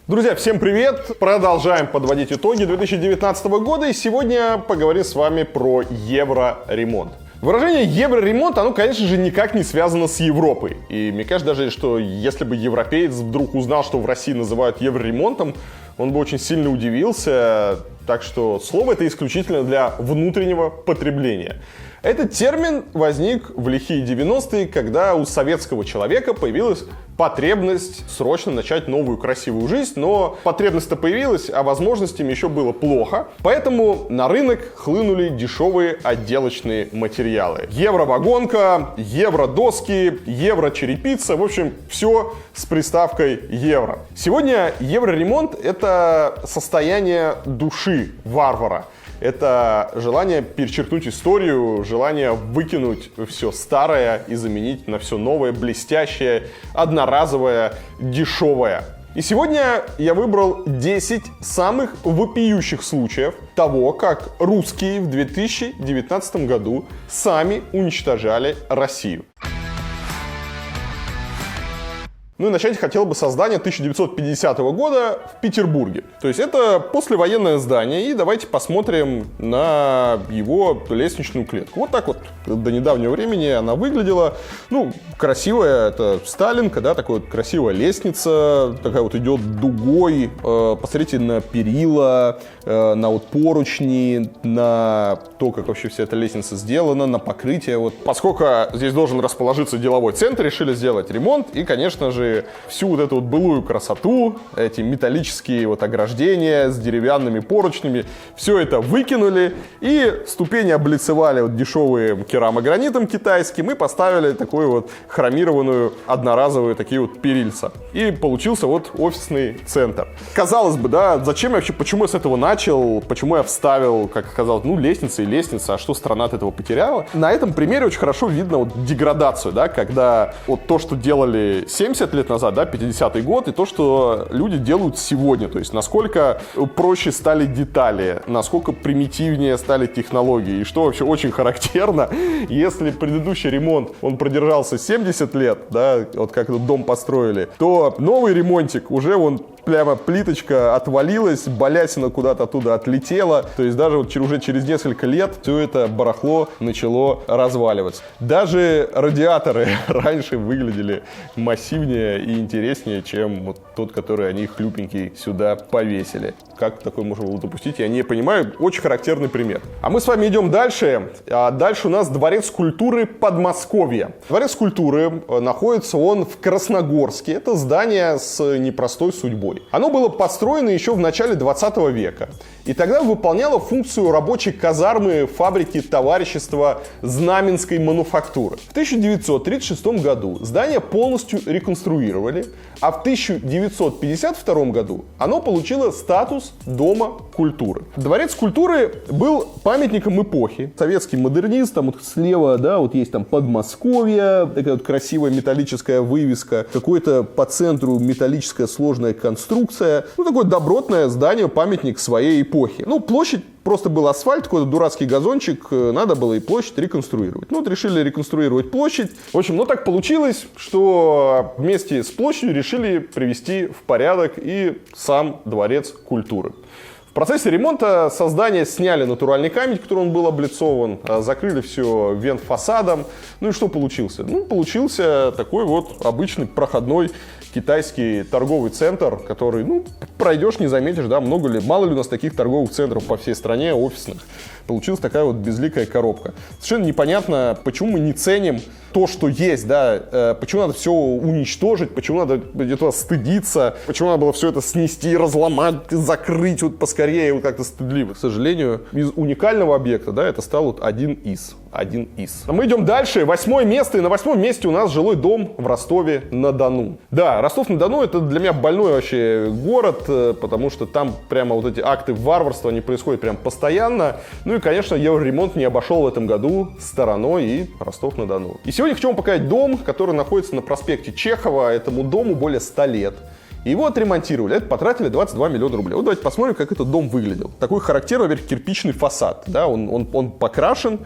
Друзья, всем привет! Продолжаем подводить итоги 2019 года, и сегодня поговорим с вами про евроремонт. Выражение евроремонт, оно, конечно же, никак не связано с Европой. И мне кажется даже, что если бы европеец вдруг узнал, что в России называют евроремонтом, он бы очень сильно удивился. Так что слово это исключительно для внутреннего потребления. Этот термин возник в лихие 90-е, когда у советского человека появилась потребность срочно начать новую красивую жизнь, но потребность-то появилась, а возможностями еще было плохо. Поэтому на рынок хлынули дешевые отделочные материалы. Евровагонка, евродоски, еврочерепица, в общем, все с приставкой евро. Сегодня евроремонт — это состояние души варвара. Это желание перечеркнуть историю, желание выкинуть все старое и заменить на все новое, блестящее, одноразовое, дешевое. И сегодня я выбрал 10 самых вопиющих случаев того, как русские в 2019 году сами уничтожали Россию. Ну и начать хотел бы со здания 1950 года в Петербурге. То есть это послевоенное здание, и давайте посмотрим на его лестничную клетку. Вот так вот до недавнего времени она выглядела. Ну, красивая, это Сталинка, да, такая вот красивая лестница, такая вот идет дугой. Посмотрите на перила, на вот поручни, на то, как вообще вся эта лестница сделана, на покрытие. Вот. Поскольку здесь должен расположиться деловой центр, решили сделать ремонт, и, конечно же, всю вот эту вот былую красоту, эти металлические вот ограждения с деревянными поручнями, все это выкинули и ступени облицевали вот дешевым керамогранитом китайским и поставили такую вот хромированную одноразовую такие вот перильца. И получился вот офисный центр. Казалось бы, да, зачем я вообще, почему я с этого начал, почему я вставил, как казалось, ну лестница и лестница, а что страна от этого потеряла? На этом примере очень хорошо видно вот деградацию, да, когда вот то, что делали 70 лет назад, да, 50-й год, и то, что люди делают сегодня, то есть насколько проще стали детали, насколько примитивнее стали технологии, и что вообще очень характерно, если предыдущий ремонт, он продержался 70 лет, да, вот как этот дом построили, то новый ремонтик уже вон прямо плиточка отвалилась, балясина куда-то оттуда отлетела, то есть даже вот уже через несколько лет все это барахло начало разваливаться. Даже радиаторы раньше выглядели массивнее и интереснее, чем вот тот, который они хлюпенький сюда повесили. Как такое можно было допустить, я не понимаю. Очень характерный пример. А мы с вами идем дальше. Дальше у нас Дворец культуры Подмосковья. Дворец культуры находится он в Красногорске. Это здание с непростой судьбой. Оно было построено еще в начале 20 века. И тогда выполняло функцию рабочей казармы фабрики товарищества Знаменской мануфактуры. В 1936 году здание полностью реконструировали, а в 1952 году оно получило статус Дома культуры. Дворец культуры был памятником эпохи. Советский модернист, там вот слева, да, вот есть там Подмосковье, такая вот красивая металлическая вывеска, какой-то по центру металлическая сложная конструкция. Ну, такое добротное здание, памятник своей эпохи. Ну, площадь просто был асфальт, какой-то дурацкий газончик, надо было и площадь реконструировать. Ну, вот решили реконструировать площадь. В общем, ну так получилось, что вместе с площадью решили привести в порядок и сам Дворец культуры. В процессе ремонта со здания сняли натуральный камень, которым он был облицован, закрыли все вент-фасадом. Ну и что получился? Ну, получился такой вот обычный проходной китайский торговый центр, который, ну, пройдешь, не заметишь, да, много ли, мало ли у нас таких торговых центров по всей стране, офисных. Получилась такая вот безликая коробка. Совершенно непонятно, почему мы не ценим то, что есть, да, почему надо все уничтожить, почему надо этого стыдиться, почему надо было все это снести, разломать, закрыть вот поскорее, вот как-то стыдливо. К сожалению, из уникального объекта, да, это стал вот один из. А мы идем дальше. 8-е место, и на 8-м месте у нас жилой дом в Ростове-на-Дону. Да, Ростов-на-Дону — это для меня больной вообще город, потому что там прямо вот эти акты варварства, они происходят прям постоянно. Ну и, конечно, евроремонт не обошел в этом году стороной и Ростов-на-Дону. И сегодня хочу вам показать дом, который находится на проспекте Чехова. Этому дому более 100 лет. И его отремонтировали, это потратили 22 миллиона рублей. Вот давайте посмотрим, как этот дом выглядел. Такой характерный, во-первых, кирпичный фасад. Да, он покрашен,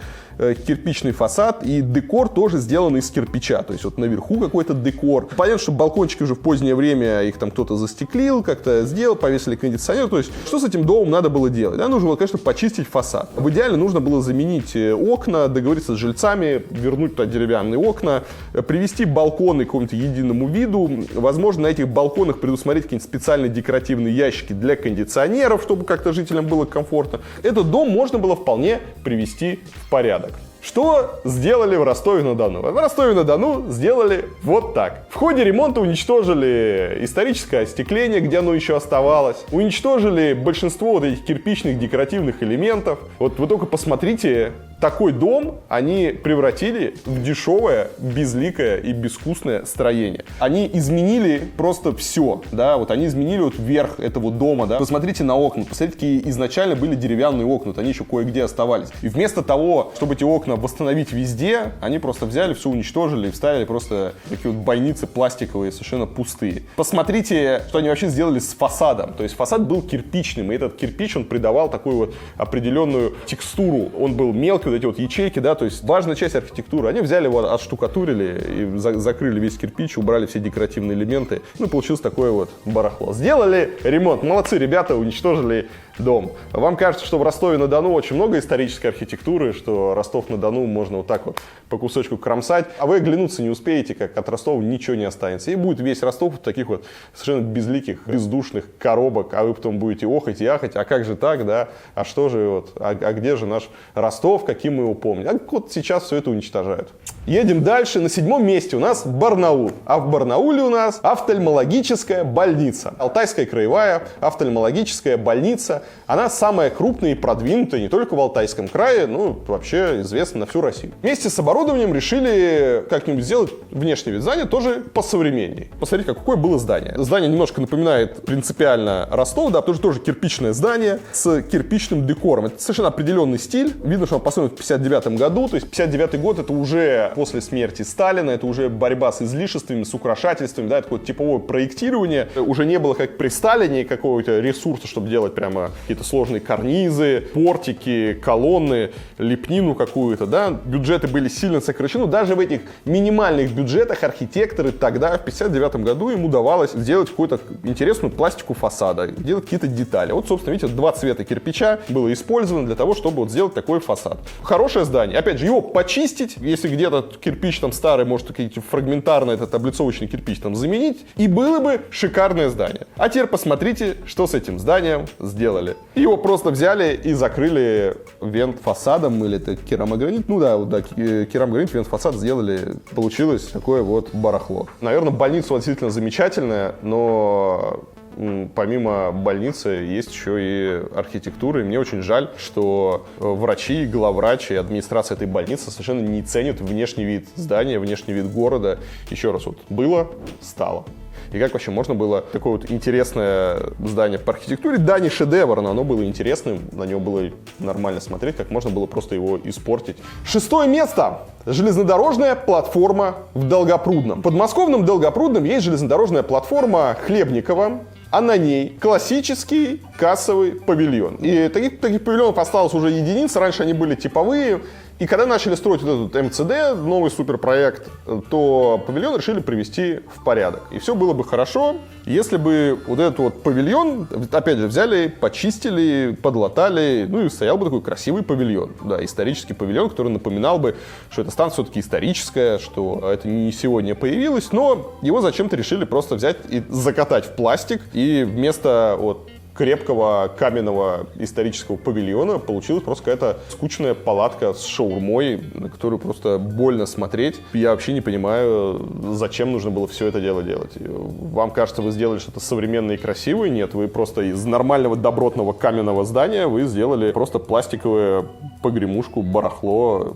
кирпичный фасад, и декор тоже сделан из кирпича. То есть вот наверху какой-то декор. Понятно, что балкончики уже в позднее время, их там кто-то застеклил, как-то сделал, повесили кондиционер. То есть что с этим домом надо было делать? Да, нужно было, конечно, почистить фасад. В идеале нужно было заменить окна, договориться с жильцами, вернуть туда деревянные окна, привести балконы к какому-то единому виду. Возможно, на этих балконах предусмотреть какие-нибудь специальные декоративные ящики для кондиционеров, чтобы как-то жителям было комфортно. Этот дом можно было вполне привести в порядок. Что сделали в Ростове-на-Дону? В Ростове-на-Дону сделали вот так. В ходе ремонта уничтожили историческое остекление, где оно еще оставалось. Уничтожили большинство вот этих кирпичных декоративных элементов. Вот вы только посмотрите, такой дом они превратили в дешевое, безликое и безвкусное строение. Они изменили просто все, да, вот они изменили вот верх этого дома, да. Посмотрите на окна, посмотрите, какие изначально были деревянные окна, вот они еще кое-где оставались. И вместо того, чтобы эти окна восстановить везде, они просто взяли, все уничтожили и вставили просто такие вот бойницы пластиковые, совершенно пустые. Посмотрите, что они вообще сделали с фасадом. То есть фасад был кирпичным, и этот кирпич, он придавал такую вот определенную текстуру. Он был мелкий, вот эти вот ячейки, да, то есть важная часть архитектуры. Они взяли его, отштукатурили и закрыли весь кирпич, убрали все декоративные элементы. Ну, получилось такое вот барахло. Сделали ремонт. Молодцы, ребята, уничтожили дом. Вам кажется, что в Ростове-на-Дону очень много исторической архитектуры, что Ростов-на-Дону можно вот так вот по кусочку кромсать, а вы оглянуться не успеете, как от Ростова ничего не останется. И будет весь Ростов в таких вот совершенно безликих, бездушных коробок, а вы потом будете охать и ахать, а как же так, да, а что же вот, а где же наш Ростов, каким мы его помним? А вот сейчас все это уничтожают. Едем дальше. На 7-м месте у нас Барнаул. А в Барнауле у нас офтальмологическая больница. Алтайская краевая офтальмологическая больница. Она самая крупная и продвинутая не только в Алтайском крае, но вообще известна на всю Россию. Вместе с оборудованием решили как-нибудь сделать внешний вид здания тоже посовременнее. Посмотрите, какое было здание. Здание немножко напоминает принципиально Ростов, да, потому что тоже кирпичное здание с кирпичным декором. Это совершенно определенный стиль. Видно, что он построен в 59 году. То есть 59 год — это уже после смерти Сталина, это уже борьба с излишествами, с украшательствами, да, это такое типовое проектирование. Уже не было, как при Сталине, какого-то ресурса, чтобы делать прямо какие-то сложные карнизы, портики, колонны, лепнину какую-то, да. Бюджеты были сильно сокращены. Даже в этих минимальных бюджетах архитекторы тогда, в 59 году, им удавалось сделать какую-то интересную пластику фасада, делать какие-то детали. Вот, собственно, видите, 2 цвета кирпича было использовано для того, чтобы вот сделать такой фасад. Хорошее здание. Опять же, его почистить, если где-то кирпич там старый, может, какие-то фрагментарно этот облицовочный кирпич там заменить, и было бы шикарное здание. А теперь посмотрите, что с этим зданием сделали. Его просто взяли и закрыли вент-фасадом, или это керамогранит, ну да, керамогранит, вент-фасад сделали, получилось такое вот барахло. Наверное, больница действительно замечательная, но помимо больницы есть еще и архитектура, и мне очень жаль, что врачи, главврач и администрация этой больницы совершенно не ценят внешний вид здания, внешний вид города. Еще раз, вот было, стало. И как вообще можно было такое вот интересное здание по архитектуре, да, не шедевр, но оно было интересным, на него было нормально смотреть, как можно было просто его испортить. 6-е место. Железнодорожная платформа в Долгопрудном. В подмосковном Долгопрудном есть железнодорожная платформа Хлебникова, а на ней классический кассовый павильон. И таких павильонов осталось уже единицы, раньше они были типовые. И когда начали строить вот этот МЦД, новый суперпроект, то павильон решили привести в порядок. И все было бы хорошо, если бы вот этот вот павильон, опять же, взяли, почистили, подлатали, ну и стоял бы такой красивый павильон. Да, исторический павильон, который напоминал бы, что эта станция все-таки историческая, что это не сегодня появилось, но его зачем-то решили просто взять и закатать в пластик. И вместо вот крепкого каменного исторического павильона получилась просто какая-то скучная палатка с шаурмой, на которую просто больно смотреть. Я вообще не понимаю, зачем нужно было все это дело делать. Вам кажется, вы сделали что-то современное и красивое? Нет, вы просто из нормального добротного каменного здания вы сделали просто пластиковую погремушку, барахло.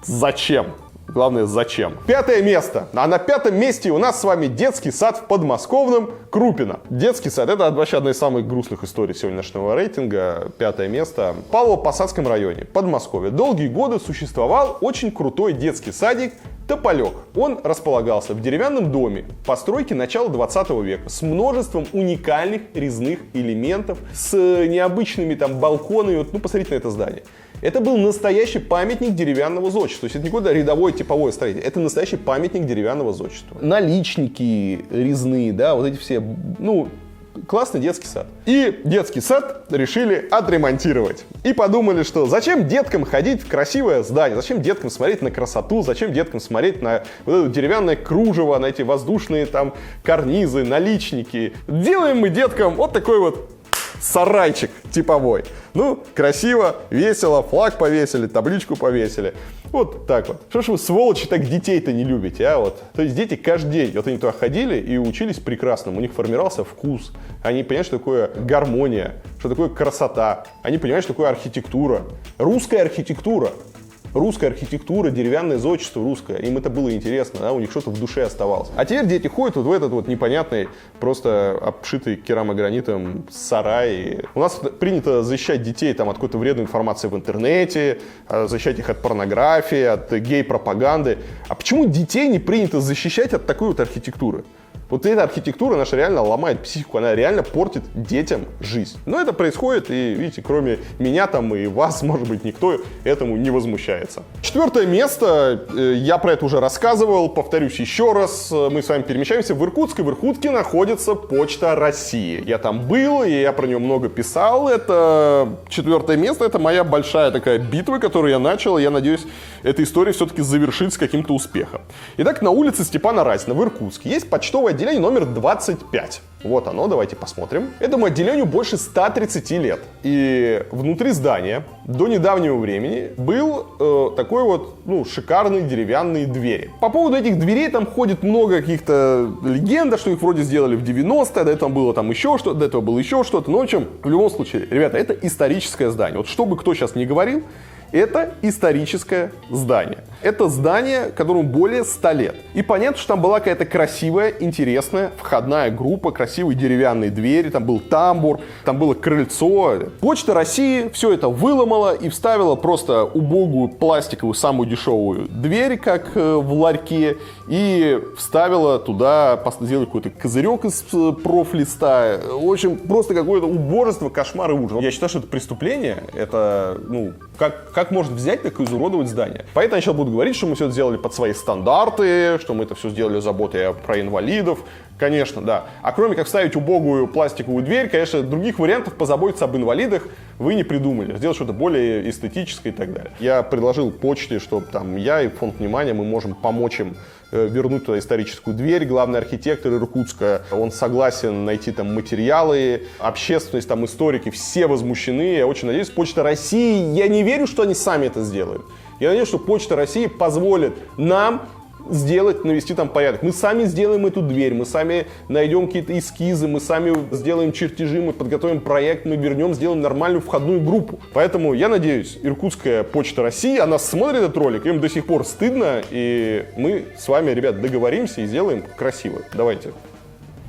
Зачем? Главное, зачем? 5-е место. А на 5-м месте у нас с вами детский сад в подмосковном Крупино. Детский сад — это вообще одна из самых грустных историй сегодняшнего рейтинга. 5-е место. В Павлово-Посадском районе, Подмосковье. Долгие годы существовал очень крутой детский садик «Тополек». Он располагался в деревянном доме постройки начала 20 века с множеством уникальных резных элементов, с необычными там балконами. Ну, посмотрите на это здание. Это был настоящий памятник деревянного зодчества. То есть это не какое-то рядовое типовое строительство. Это настоящий памятник деревянного зодчества. Наличники резные, да, вот эти все, ну, классный детский сад. И детский сад решили отремонтировать. И подумали, что зачем деткам ходить в красивое здание, зачем деткам смотреть на красоту, зачем деткам смотреть на вот это деревянное кружево, на эти воздушные там карнизы, наличники. Делаем мы деткам вот такой вот сарайчик типовой. Ну, красиво, весело, флаг повесили, табличку повесили. Вот так вот. Что ж вы, сволочи, так детей-то не любите, а? Вот. То есть дети каждый день, вот они туда ходили и учились прекрасному. У них формировался вкус. Они понимают, что такое гармония, что такое красота. Они понимают, что такое архитектура. Русская архитектура. Русская архитектура, деревянное зодчество русское. Им это было интересно, да? У них что-то в душе оставалось. А теперь дети ходят вот в этот вот непонятный, просто обшитый керамогранитом сарай. У нас принято защищать детей там, от какой-то вредной информации в интернете, защищать их от порнографии, от гей-пропаганды. А почему детей не принято защищать от такой вот архитектуры? Вот эта архитектура наша реально ломает психику, она реально портит детям жизнь. Но это происходит, и видите, кроме меня там и вас, может быть, никто этому не возмущается. 4 место, я про это уже рассказывал, повторюсь еще раз, мы с вами перемещаемся в Иркутск, и в Иркутске находится Почта России. Я там был, и я про нее много писал, это 4 место, это моя большая такая битва, которую я начал, и я надеюсь, эта история все-таки завершится каким-то успехом. Итак, на улице Степана Разина в Иркутске есть почтовое отделение номер 25. Вот оно, давайте посмотрим. Этому отделению больше 130 лет. И внутри здания до недавнего времени был такой вот, ну, шикарный деревянные двери. По поводу этих дверей там ходит много каких-то легенд, что их вроде сделали в 90-е, до этого было там еще что-то, до этого было еще что-то. Но, в общем, в любом случае, ребята, это историческое здание. Вот что бы кто сейчас ни говорил, это историческое здание. Это здание, которому более 100 лет. И понятно, что там была какая-то красивая, интересная входная группа, красивые деревянные двери, там был тамбур, там было крыльцо. Почта России все это выломала и вставила просто убогую пластиковую, самую дешевую дверь, как в ларьке, и вставила туда, сделали какой-то козырек из профлиста. В общем, просто какое-то убожество, кошмар и ужас. Я считаю, что это преступление. Это, ну, как можно взять так и изуродовать здание? Поэтому я сейчас буду говорить, что мы все это сделали под свои стандарты, что мы это все сделали заботой про инвалидов. Конечно, да. А кроме как вставить убогую пластиковую дверь, конечно, других вариантов позаботиться об инвалидах вы не придумали. Сделать что-то более эстетическое и так далее. Я предложил почте, что там я и фонд «Внимание», мы можем помочь им вернуть туда историческую дверь. Главный архитектор Иркутска, он согласен найти там материалы, общественность, там историки, все возмущены. Я очень надеюсь, Почта России, я не верю, что они сами это сделают. Я надеюсь, что Почта России позволит нам сделать, навести там порядок. Мы сами сделаем эту дверь, мы сами найдем какие-то эскизы, мы сами сделаем чертежи, мы подготовим проект, мы вернем, сделаем нормальную входную группу. Поэтому я надеюсь, Иркутская Почта России, она смотрит этот ролик, им до сих пор стыдно, и мы с вами, ребят, договоримся и сделаем красиво. Давайте.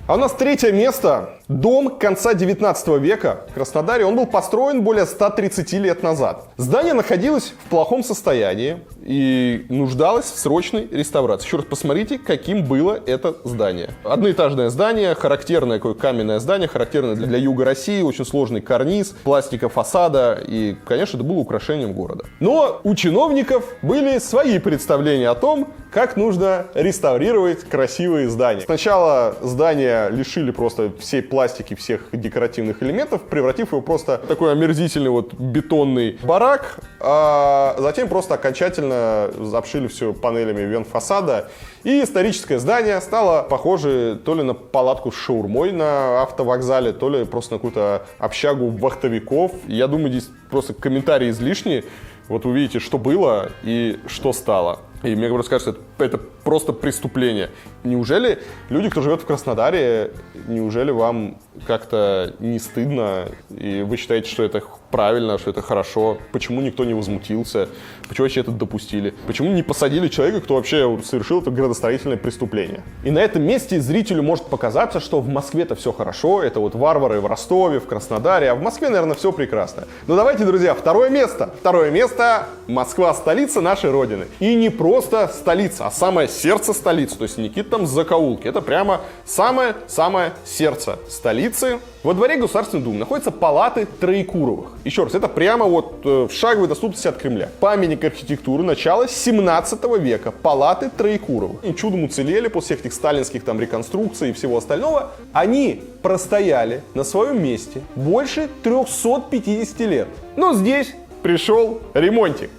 А у нас 3 место. Дом конца 19 века в Краснодаре. Он был построен более 130 лет назад. Здание находилось в плохом состоянии и нуждалось в срочной реставрации. Еще раз посмотрите, каким было это здание. Одноэтажное здание, характерное такое каменное здание, характерное для юга России, очень сложный карниз, пластика фасада. И, конечно, это было украшением города. Но у чиновников были свои представления о том, как нужно реставрировать красивые здания. Сначала здание лишили просто всей пластики, всех декоративных элементов, превратив его просто в такой омерзительный вот бетонный барак, а затем просто окончательно обшили все панелями венфасада. И историческое здание стало похоже то ли на палатку с шаурмой на автовокзале, то ли просто на какую-то общагу вахтовиков. Я думаю, здесь просто комментарии излишние. Вот вы видите, что было и что стало. И мне просто кажется, это просто преступление. Неужели люди, кто живет в Краснодаре, неужели вам как-то не стыдно, и вы считаете, что это правильно, что это хорошо? Почему никто не возмутился? Почему вообще это допустили? Почему не посадили человека, кто вообще совершил это градостроительное преступление? И на этом месте зрителю может показаться, что в Москве-то все хорошо, это вот варвары в Ростове, в Краснодаре, а в Москве, наверное, все прекрасно. Но давайте, друзья, второе место. Второе место — Москва, столица нашей Родины. И не просто столица, а самое сердце столицы. То есть не какие-то там закоулки. Это прямо самое-самое сердце столицы. Во дворе Государственной Думы находятся палаты Троекуровых. Еще раз, это прямо вот в шаговой доступности от Кремля. Памятник архитектуры начала 17 века. Палаты Троекуровых. И чудом уцелели после всех этих сталинских там реконструкций и всего остального. Они простояли на своем месте больше 350 лет. Но здесь пришел ремонтик.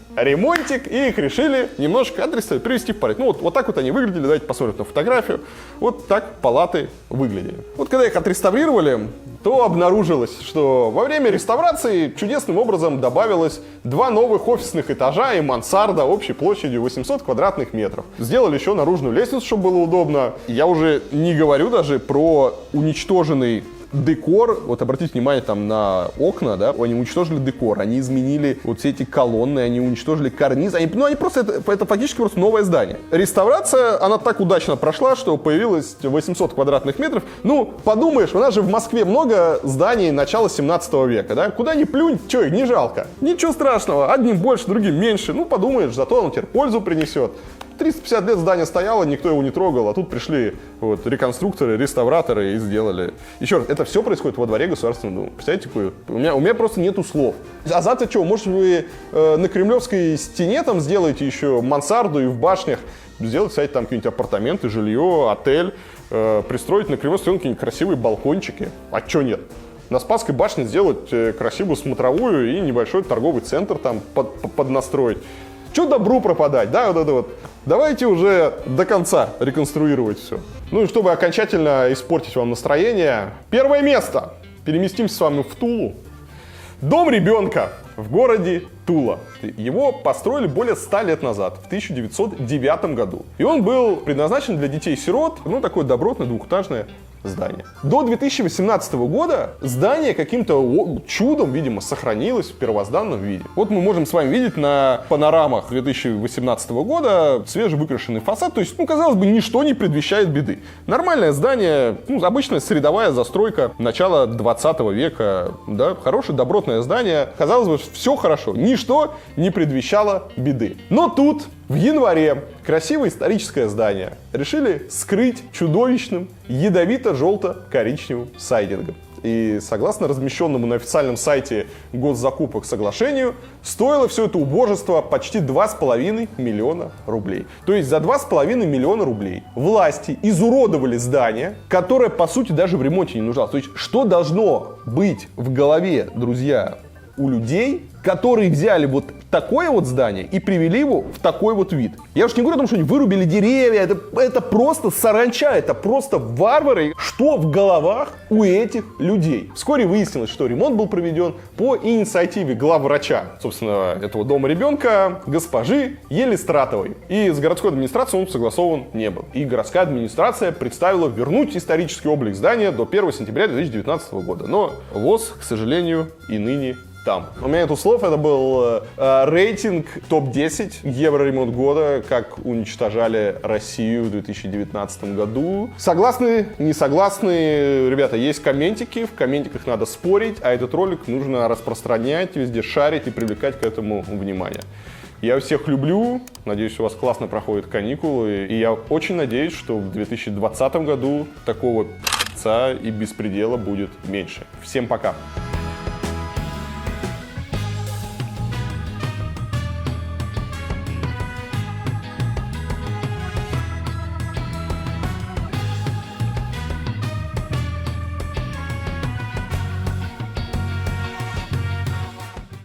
И их решили немножко отреставрировать, привести в порядок. Ну вот так вот они выглядели, давайте посмотрим на фотографию. Вот так палаты выглядели. Вот когда их отреставрировали, то обнаружилось, что во время реставрации чудесным образом добавилось 2 новых офисных этажа и мансарда общей площадью 800 квадратных метров. Сделали еще наружную лестницу, чтобы было удобно. Я уже не говорю даже про уничтоженный декор. Вот обратите внимание там на окна, да, они уничтожили декор, они изменили вот все эти колонны, они уничтожили карниз, они просто, это фактически просто новое здание. Реставрация, она так удачно прошла, что появилось 800 квадратных метров. Ну, подумаешь, у нас же в Москве много зданий начала 17 века, да, куда ни плюнь, чё, не жалко. Ничего страшного, одним больше, другим меньше, ну, подумаешь, зато оно тебе пользу принесет. 350 лет здание стояло, никто его не трогал, а тут пришли вот реконструкторы, реставраторы и сделали. Еще раз, это все происходит во дворе Государственной Думы. Представляете, у меня просто нету слов. А завтра что, может вы на Кремлевской стене там сделаете еще мансарду и в башнях сделать, кстати, там какие-нибудь апартаменты, жилье, отель, пристроить на Кремлевской стене какие-нибудь красивые балкончики. А что нет? На Спасской башне сделать красивую смотровую и небольшой торговый центр там поднастроить. Че добру пропадать, да, вот это вот. Давайте уже до конца реконструировать все. Ну и чтобы окончательно испортить вам настроение, первое место. Переместимся с вами в Тулу. Дом ребенка в городе Тула. Его построили более 100 лет назад, в 1909 году. И он был предназначен для детей-сирот, ну такое добротное двухэтажное здание. До 2018 года здание каким-то чудом, видимо, сохранилось в первозданном виде. Вот мы можем с вами видеть на панорамах 2018 года свежевыкрашенный фасад. То есть, ну, казалось бы, ничто не предвещает беды. Нормальное здание, ну, обычная средовая застройка начала 20 века, да, хорошее добротное здание. Казалось бы, все хорошо, ничто не предвещало беды. Но тут в январе красивое историческое здание решили скрыть чудовищным ядовито-желто-коричневым сайдингом. И согласно размещенному на официальном сайте госзакупок соглашению, стоило все это убожество почти 2,5 миллиона рублей. То есть за 2,5 миллиона рублей власти изуродовали здание, которое, по сути, даже в ремонте не нуждалось. То есть что должно быть в голове, друзья, у людей, которые взяли вот такое вот здание и привели его в такой вот вид. Я уж не говорю о том, что они вырубили деревья, это просто саранча, это просто варвары. Что в головах у этих людей? Вскоре выяснилось, что ремонт был проведен по инициативе главврача, собственно, этого дома ребенка, госпожи Елистратовой. И с городской администрацией он согласован не был. И городская администрация представила вернуть исторический облик здания до 1 сентября 2019 года. Но ВОЗ, к сожалению, и ныне там. У меня нету слов, это был рейтинг топ-10 Евроремонт года, как уничтожали Россию в 2019 году. Согласны, не согласны, ребята, есть комментики, в комментиках надо спорить, а этот ролик нужно распространять, везде шарить и привлекать к этому внимание. Я всех люблю, надеюсь, у вас классно проходят каникулы, и я очень надеюсь, что в 2020 году такого и беспредела будет меньше. Всем пока!